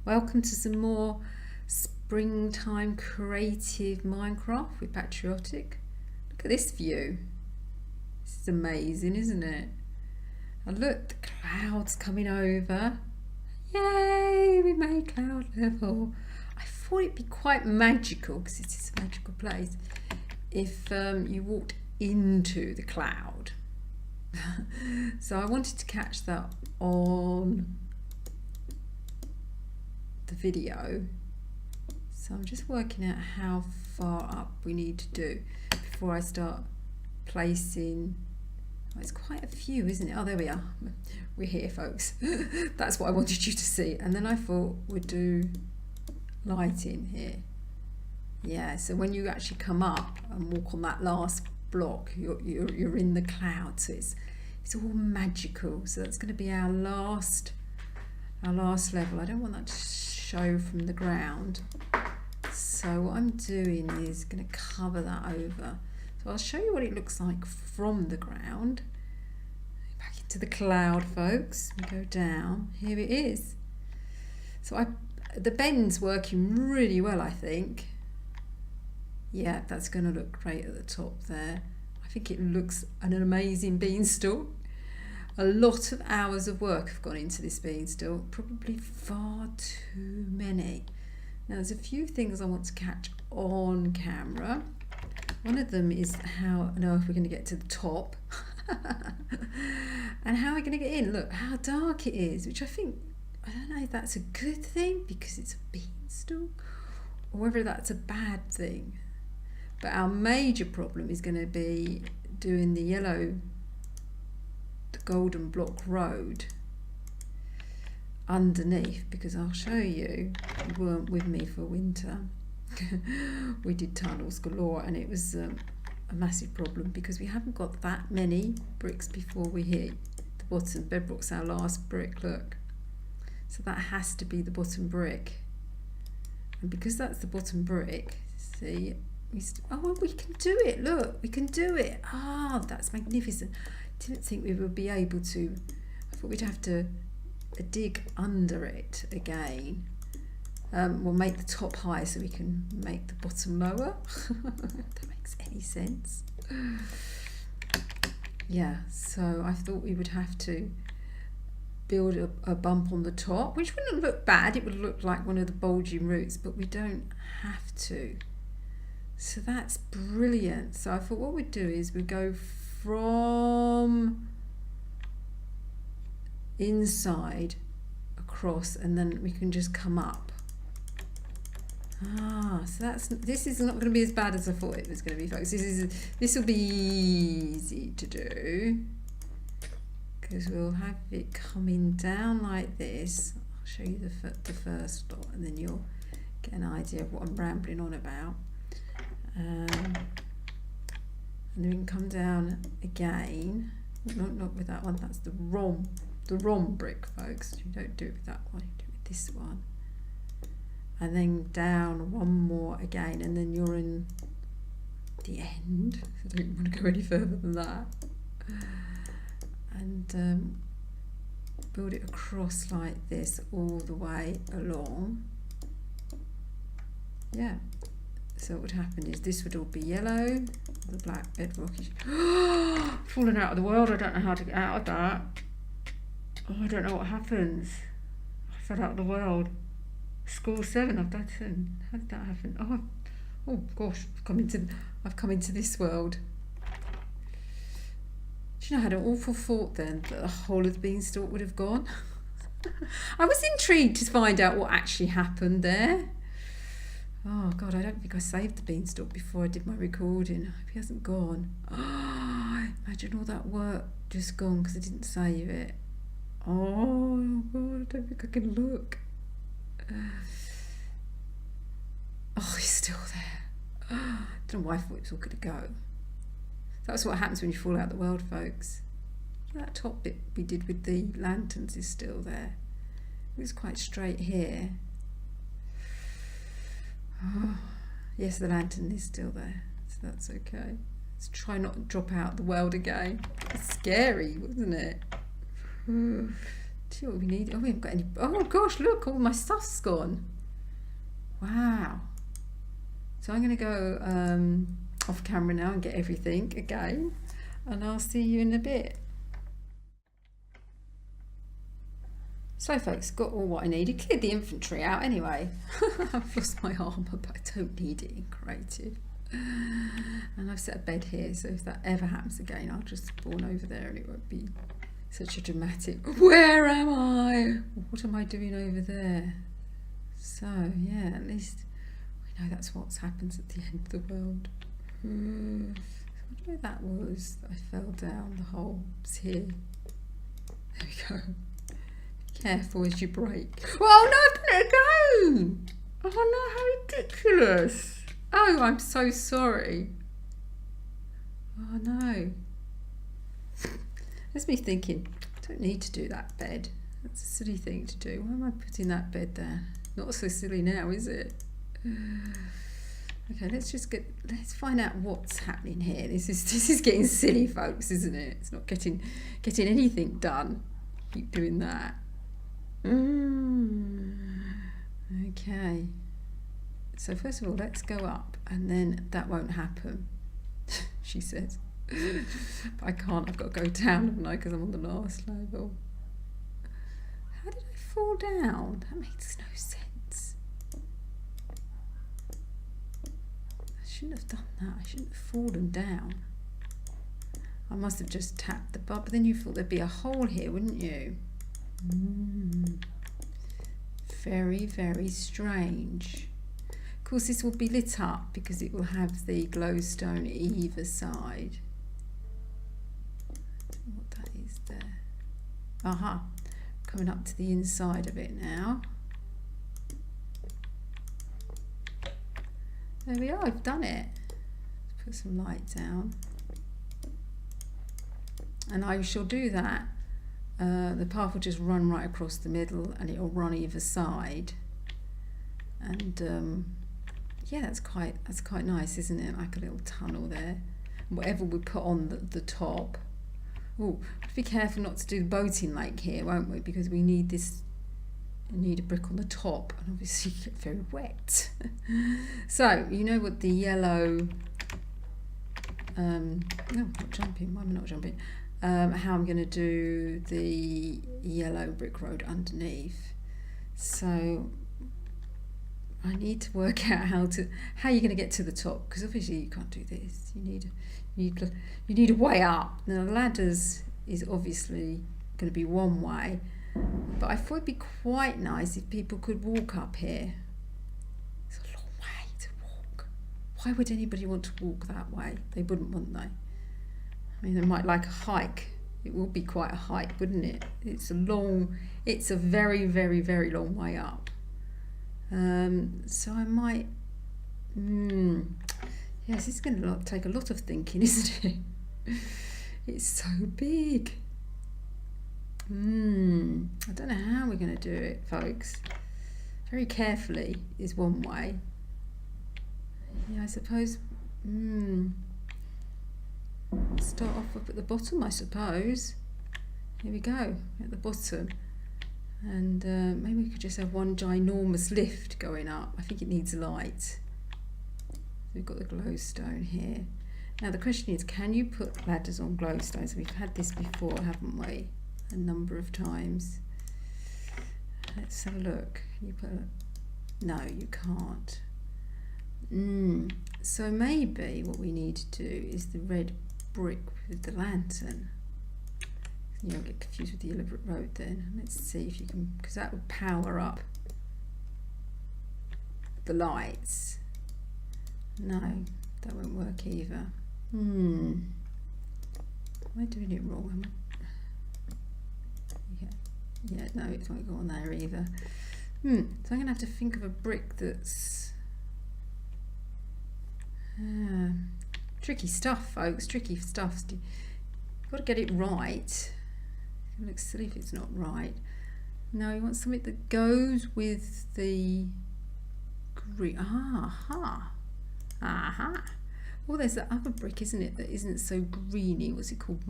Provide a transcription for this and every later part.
Welcome to some more springtime creative Minecraft with Patchriotic. Look at this view. This is amazing, isn't it? And look, the clouds coming over. Yay, we made cloud level. I thought it'd be quite magical, because it is a magical place, if you walked into the cloud. So I wanted to catch that on the video, so I'm just working out how far up we need to do before I start placing. Oh, it's quite a few, isn't it? Oh, there we are, we're here, folks. That's what I wanted you to see. And then I thought we'd do lighting here. Yeah, so when you actually come up and walk on that last block, you're in the cloud, so it's all magical. So that's going to be our last level. I don't want that to show from the ground, so what I'm doing is going to cover that over. So I'll show you what it looks like from the ground. Back into the cloud, folks. We go down. Here it is. So the bend's working really well, I think. Yeah, that's going to look great at the top there. I think it looks an amazing beanstalk. A lot of hours of work have gone into this beanstalk, probably far too many. Now there's a few things I want to catch on camera. One of them is how on earth we're going to get to the top and how we're going to get in. Look how dark it is, which I don't know if that's a good thing because it's a beanstalk or whether that's a bad thing. But our major problem is going to be doing the golden block road underneath, because I'll show you weren't with me for winter. We did tunnels galore and it was a massive problem because we haven't got that many bricks before we hit the bottom. Bedrock's our last brick, look, so that has to be the bottom brick, and because that's the bottom brick, see, we can do it. Look, we can do it. That's magnificent. Didn't think we would be able to. I thought we'd have to dig under it again. We'll make the top high so we can make the bottom lower. If that makes any sense. Yeah, so I thought we would have to build a bump on the top, which wouldn't look bad. It would look like one of the bulging roots, but we don't have to. So that's brilliant. So I thought what we'd do is we'd go from inside across, and then we can just come up. So this is not going to be as bad as I thought it was going to be, folks. This will be easy to do because we'll have it coming down like this. I'll show you the first lot, and then you'll get an idea of what I'm rambling on about. And then we can come down again. Not with that one. That's the ROM brick, folks. You don't do it with that one. You do it with this one. And then down one more again, and then you're in the end. I don't want to go any further than that. And build it across like this all the way along. Yeah. So what would happen is this would all be yellow, the black bedrock is falling out of the world. I don't know how to get out of that. I don't know what happens. I fell out of the world. School 7, I've done. How did that happen? Oh gosh, I've come into this world. Do you know, I had an awful thought then that the whole of the beanstalk would have gone. I was intrigued to find out what actually happened there. Oh God, I don't think I saved the beanstalk before I did my recording. I hope he hasn't gone. Imagine all that work just gone because I didn't save it. Oh God, I don't think I can look. He's still there. I don't know why I thought it was all going to go. That's what happens when you fall out of the world, folks. That top bit we did with the lanterns is still there. It was quite straight here. Yes, the lantern is still there, so that's okay. Let's try not to drop out the world again. It's scary, wasn't it? Do See what we need. Oh, we haven't got any. Oh gosh, look, all my stuff's gone. Wow. So I'm going to go off camera now and get everything again, and I'll see you in a bit. So folks, got all what I needed. Cleared the inventory out anyway. I've lost my armour, but I don't need it in creative. And I've set a bed here, so if that ever happens again, I'll just spawn over there and it won't be such a dramatic, where am I? What am I doing over there? So yeah, at least we know that's what happens at the end of the world. I wonder where that was that I fell down the hole. It's here. There we go. Careful as you break. Oh no, I've let it go! Oh no, how ridiculous! Oh, I'm so sorry. Oh no. That's me thinking, I don't need to do that bed. That's a silly thing to do. Why am I putting that bed there? Not so silly now, is it? Okay, let's find out what's happening here. This is getting silly, folks, isn't it? It's not getting anything done. Keep doing that. Okay. So first of all, let's go up, and then that won't happen, she says. But I can't, I've got to go down, haven't I, because I'm on the last level. How did I fall down? That makes no sense. I shouldn't have done that. I shouldn't have fallen down. I must have just tapped the button, but then you thought there'd be a hole here, wouldn't you? Very, very strange. Of course, this will be lit up because it will have the glowstone either side. I don't know what that is there. Aha, coming up to the inside of it now. There we are, I've done it. Let's put some light down. And I shall do that. The path will just run right across the middle, and it will run either side. And yeah, that's quite nice, isn't it? Like a little tunnel there. Whatever we put on the top. Oh, be careful not to do the boating lake here, won't we? Because we need this. We need a brick on the top, and obviously you get very wet. So you know what the yellow. No, I'm not jumping. Why am I not jumping? How I'm going to do the yellow brick road underneath. So I need to work out how you're going to get to the top, because obviously you can't do this. You need a way up. Now the ladders is obviously going to be one way, but I thought it'd be quite nice if people could walk up here. It's a long way to walk. Why would anybody want to walk that way? They wouldn't, wouldn't they? I mean, they might like a hike. It will be quite a hike, wouldn't it? It's a very, very, very long way up. So I might, yes, it's going to take a lot of thinking, isn't it? It's so big. I don't know how we're going to do it, folks. Very carefully is one way. Yeah, I suppose, start off up at the bottom, I suppose. Here we go, at the bottom. And maybe we could just have one ginormous lift going up. I think it needs light. We've got the glowstone here. Now the question is, can you put ladders on glowstones? We've had this before, haven't we? A number of times. Let's have a look. Can you put no, you can't. So maybe what we need to do is the red brick with the lantern. You don't get confused with the yellow brick road then. Let's see if you can, because that would power up the lights. No, that won't work either. Am I doing it wrong? Yeah, no, it won't go on there either. So I'm going to have to think of a brick that's tricky stuff, folks. Tricky stuff. You've got to get it right. It looks silly if it's not right. No, you want something that goes with the green. Well, there's that other brick, isn't it, that isn't so greeny. What's it called?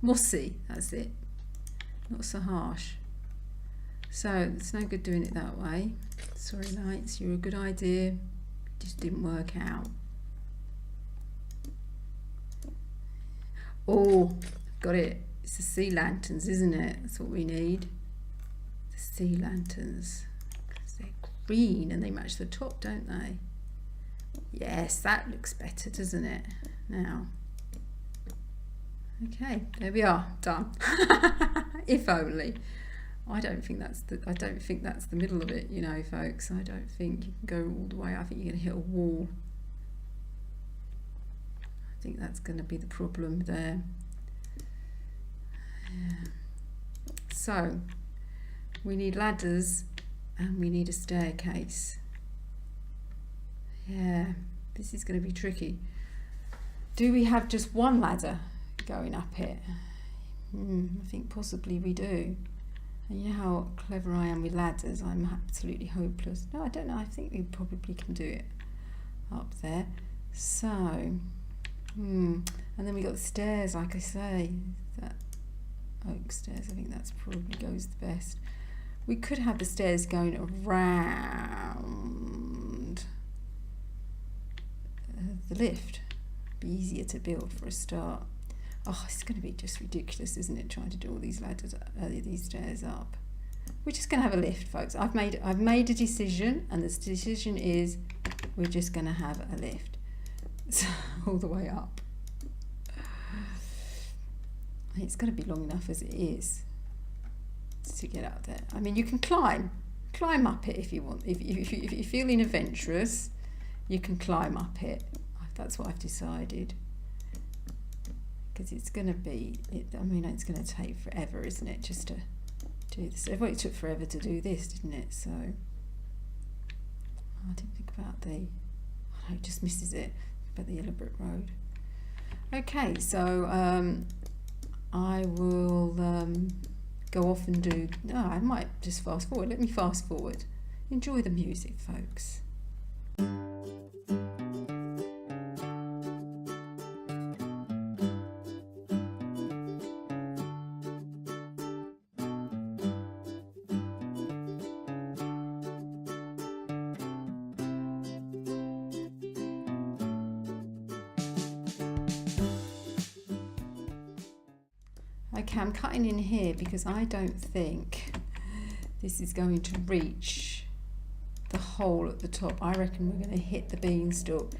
mossy, that's it, not so harsh. So it's no good doing it that way. Sorry lights, you're a good idea, just didn't work out. Oh, got it, it's the sea lanterns, isn't it? That's what we need, the sea lanterns, because they're green and they match the top, don't they? Yes, that looks better, doesn't it? Now, okay, there we are, done. If only. I don't think that's the middle of it, you know, folks. I don't think you can go all the way. I think you're going to hit a wall. I think that's going to be the problem there. Yeah. So we need ladders and we need a staircase. Yeah, this is going to be tricky. Do we have just one ladder going up it? I think possibly we do. And you know how clever I am with ladders, I'm absolutely hopeless. No, I don't know, I think we probably can do it up there. So, and then we got the stairs, like I say, that oak stairs, I think that's probably goes the best. We could have the stairs going around the lift. Be easier to build for a start. Oh, it's going to be just ridiculous, isn't it, trying to do all these ladders, these stairs up. We're just going to have a lift, folks. I've made a decision, and this decision is we're just going to have a lift all the way up. It's going to be long enough as it is to get up there. I mean, you can climb up it if you want. If you're feeling adventurous, you can climb up it. That's what I've decided. Because it's going to be, I mean, it's going to take forever, isn't it, just to do this. Well, it took forever to do this, didn't it? So, I didn't think about it just misses it, about the yellow brick road. Okay, so I will go off and do, I might just fast forward. Let me fast forward. Enjoy the music, folks. Okay, I'm cutting in here because I don't think this is going to reach the hole at the top. I reckon we're going to hit the beanstalk.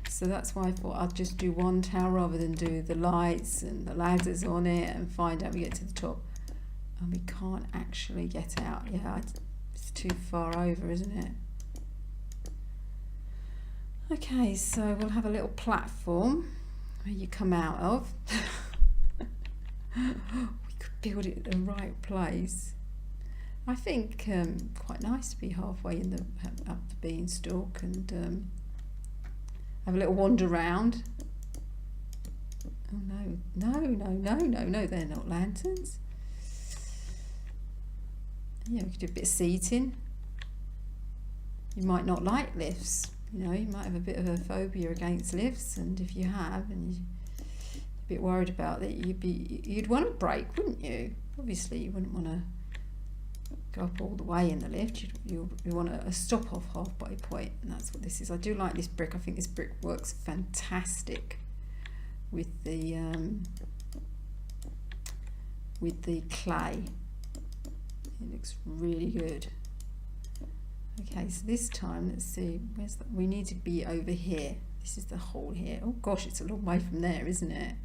So that's why I thought I'd just do one tower rather than do the lights and the ladders on it and find out we get to the top. And we can't actually get out. Yeah, it's too far over, isn't it? Okay, so we'll have a little platform where you come out of. We could build it at the right place. I think quite nice to be halfway in up the beanstalk and have a little wander around. Oh no, they're not lanterns. Yeah, we could do a bit of seating. You might not like lifts, you know, you might have a bit of a phobia against lifts, and if you have and you're a bit worried about it, you'd want a break, wouldn't you? Obviously you wouldn't want to go up all the way in the lift. You want a stop off halfway point, and that's what this is. I do like this brick. I think this brick works fantastic with the clay. It looks really good. Okay, so this time let's see, where's that? We need to be over here. This is the hole here. Oh gosh, it's a long way from there, isn't it?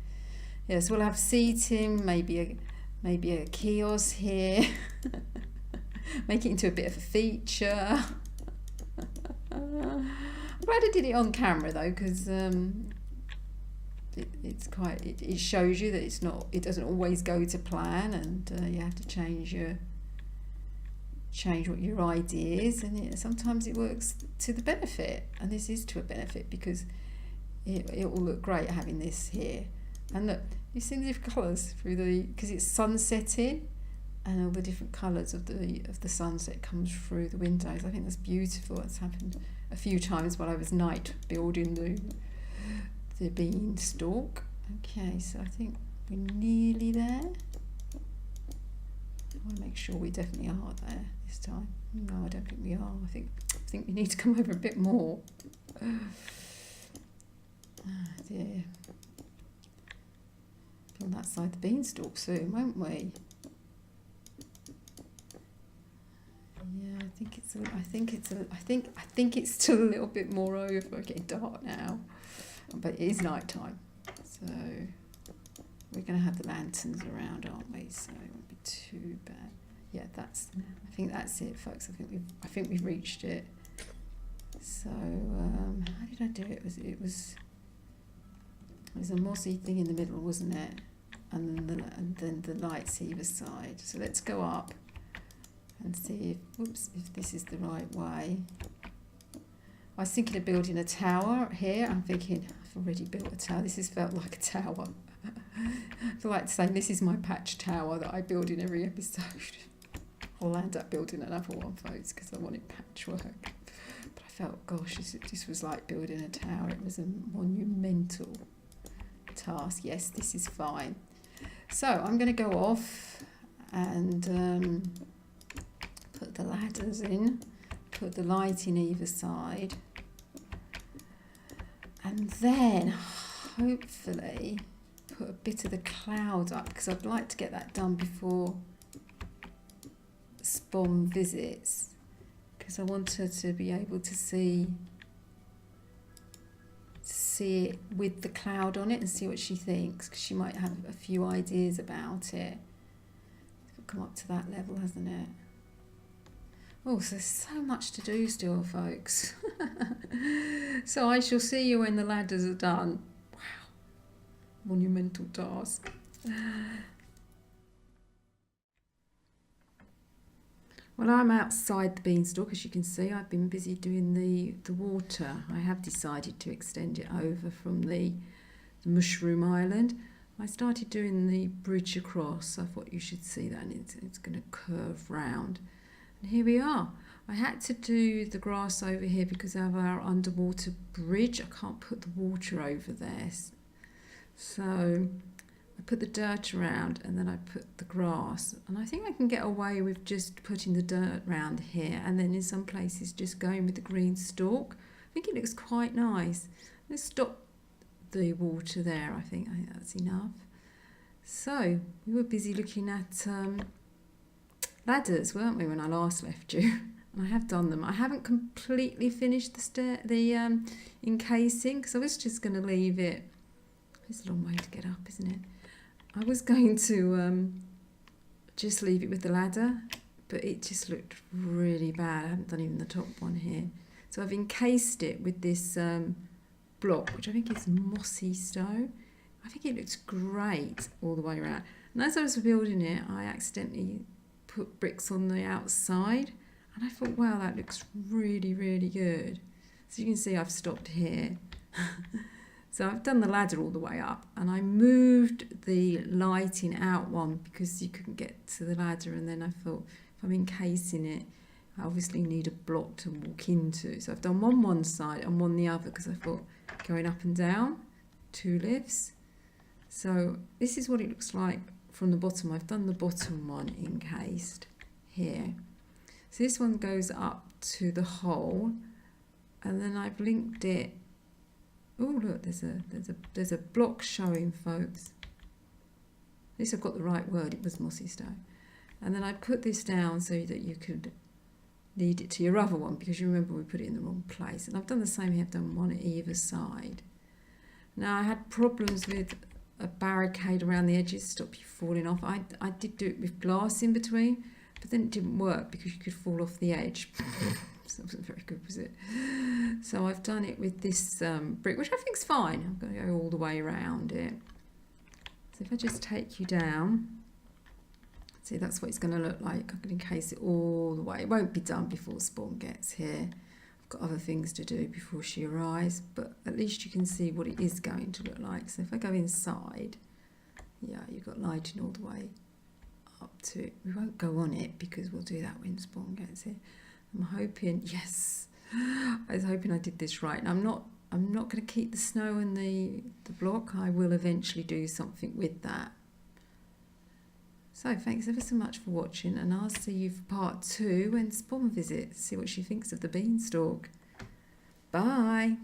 Yeah, so we'll have seating, maybe a kiosk here. Make it into a bit of a feature. I'm glad I did it on camera though, because it shows you that it doesn't always go to plan, and you have to change what your ideas, and sometimes it works to the benefit, and this is to a benefit because it will look great having this here. And look, you see the different colours because it's sunsetting, and all the different colours of the sunset comes through the windows. I think that's beautiful. It's happened a few times while I was night building the beanstalk, Okay, so I think we're nearly there. I want to make sure we definitely are there this time. No, I don't think we are. I think we need to come over a bit more. Oh dear. Be on that side of the beanstalk soon, won't we? Yeah, I think it's still a little bit more over. Getting dark now, but it is night time, so we're going to have the lanterns around, aren't we? So it won't be too bad. Yeah, I think that's it, folks. I think we've reached it. So how did I do it? It was a mossy thing in the middle, wasn't it? And then the lights either side. So let's go up and see if this is the right way. I was thinking of building a tower here. I'm thinking I've already built a tower. This has felt like a tower. I feel like saying this is my patch tower that I build in every episode. I'll end up building another one, folks, because I wanted patchwork. But I felt, gosh, this was like building a tower. It was a monumental task. Yes, this is fine. So I'm going to go off and put the ladders in, put the light in either side, and then hopefully put a bit of the cloud up, because I'd like to get that done before Spawn visits, because I want her to be able to see it with the cloud on it and see what she thinks, because she might have a few ideas about it. It's come up to that level, hasn't it? Oh, so there's so much to do still, folks. So I shall see you when the ladders are done. Wow, monumental task. Well, I'm outside the beanstalk, as you can see. I've been busy doing the water. I have decided to extend it over from the mushroom island. I started doing the bridge across. I thought you should see that, and it's going to curve round. And here we are. I had to do the grass over here because of our underwater bridge. I can't put the water over there. So I put the dirt around and then I put the grass, and I think I can get away with just putting the dirt around here and then in some places just going with the green stalk. I think it looks quite nice. Let's stop the water there. I think that's enough. So we were busy looking at ladders, weren't we, when I last left you? And I have done them. I haven't completely finished the encasing, because I was just going to leave it. It's a long way to get up, isn't it? I was going to just leave it with the ladder, but it just looked really bad. I haven't done even the top one here. So I've encased it with this block, which I think is mossy stone. I think it looks great all the way around. And as I was building it, I accidentally put bricks on the outside, and I thought, wow, that looks really, really good. So you can see I've stopped here. So I've done the ladder all the way up, and I moved the lighting out one because you couldn't get to the ladder, and then I thought if I'm encasing it, I obviously need a block to walk into. So I've done one side and one the other, because I thought going up and down, 2 lifts. So this is what it looks like from the bottom. I've done the bottom one encased here. So this one goes up to the hole, and then I've linked it. Oh look, there's a block showing, folks. At least I've got the right word. It was mossy stone. And then I put this down so that you could lead it to your other one, because you remember we put it in the wrong place. And I've done the same here. I've done one at either side. Now I had problems with a barricade around the edges to stop you falling off. I did do it with glass in between, but then it didn't work because you could fall off the edge. So it wasn't very good, was it? So I've done it with this brick, which I think is fine. I'm going to go all the way around it. So if I just take you down, see, that's what it's going to look like. I can encase it all the way. It won't be done before Spawn gets here. I've got other things to do before she arrives, but at least you can see what it is going to look like. So if I go inside, yeah, you've got lighting all the way up to it. We won't go on it because we'll do that when Spawn gets here. I'm hoping, yes, I was hoping I did this right. And I'm not I'm not going to keep the snow and the block. I will eventually do something with that. So thanks ever so much for watching, and I'll see you for part 2 when Spawn visits, see what she thinks of the beanstalk. Bye.